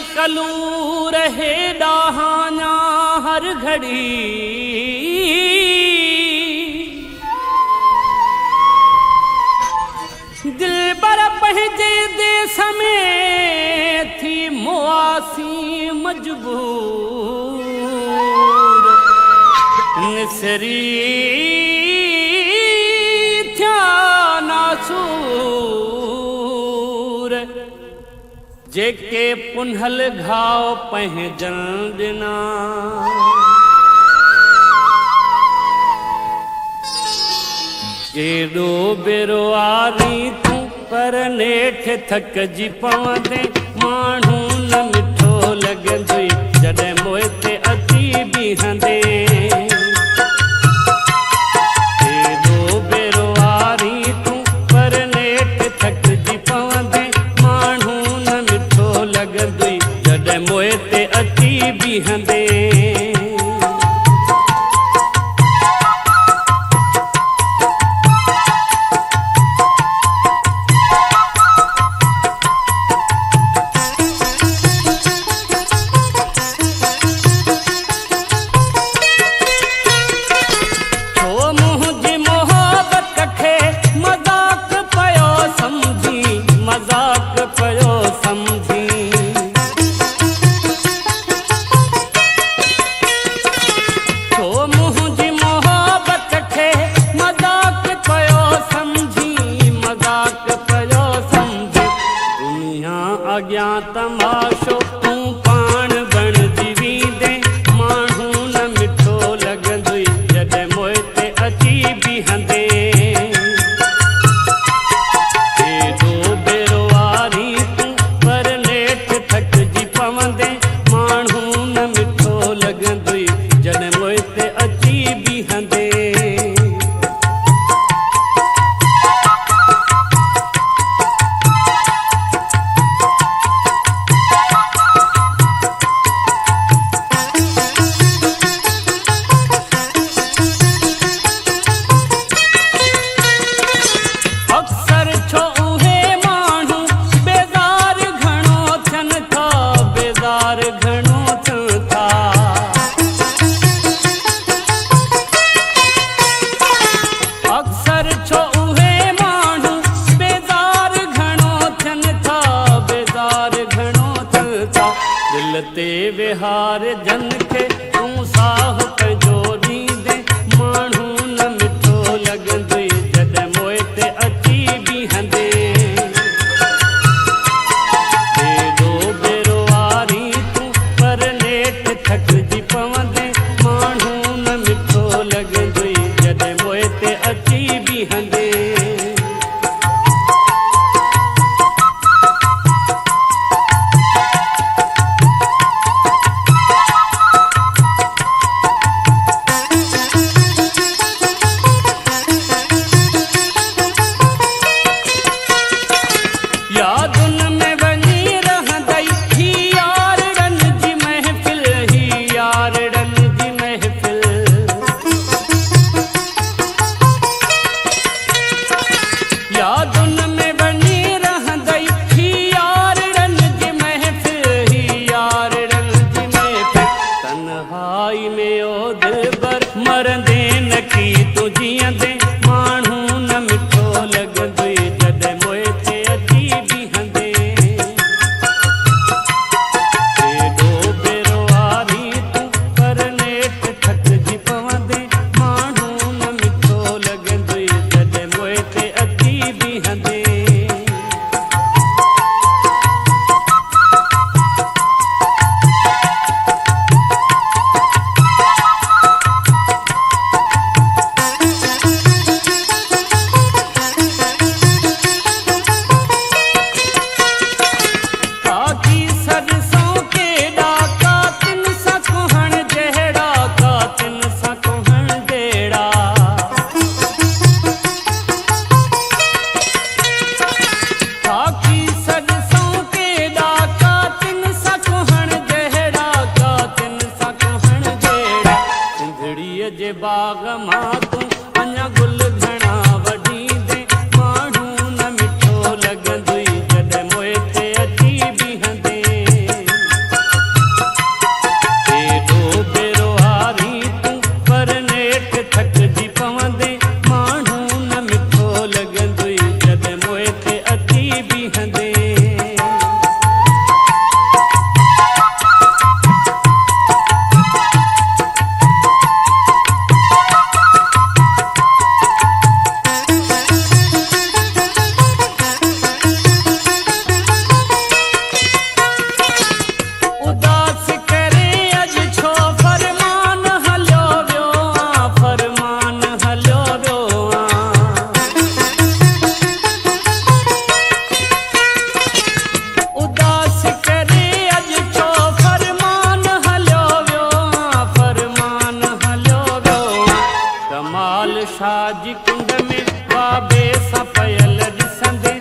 शकलू रहे डाहाना हर घड़ी दिल बर पहजे देश में थी मुआसी मजबूर निसरी थ्या नासूर जेके पुनहल घाव पहजन दिना केडो बेरो आरी तू पर नेठ थक जी पवंदे माण्हू न मिठो लॻंदुई जॾहिं मोए ते अची बीहंदे केडो बेरो आरी तू पर नेठ थक जी पवंदे माण्हू न मिठो लॻंदुई जॾहिं मोए ते अची बीहंदे तमाशो तू पान बण जीवी दे माण्हू न मिठो लॻंदुई जॾहिं मोए ते अची बीहंदे केॾो बेरो वारी तू पर नेठ थकिजी पवंदे माण्हू न मिठो लॻंदुई जॾहिं मोए ते अची बीहंदे ते विहार जन के तू साह पंहिंजो ॾींदे माण्हू न मिठो लॻंदुई जॾहिं मोए ते अची बीहंदे केॾो बेरो वारी तू पर नेठ थकिजी पवंदे माण्हू न मिठो लॻंदुई जॾहिं मोए ते अची बीहंदे मरंदे न की तू जीअंदे माण्हू न मिठो लॻंदुई जॾहिं मोए ते अची बीहंदे केॾो बेरो वारी तू पर नेठ थकिजी पवंदे माण्हू न मिठो लॻंदुई जॾहिं मोए ते अची बीहंदे जी कुंड में बाबे सां पयल ॾिसंदे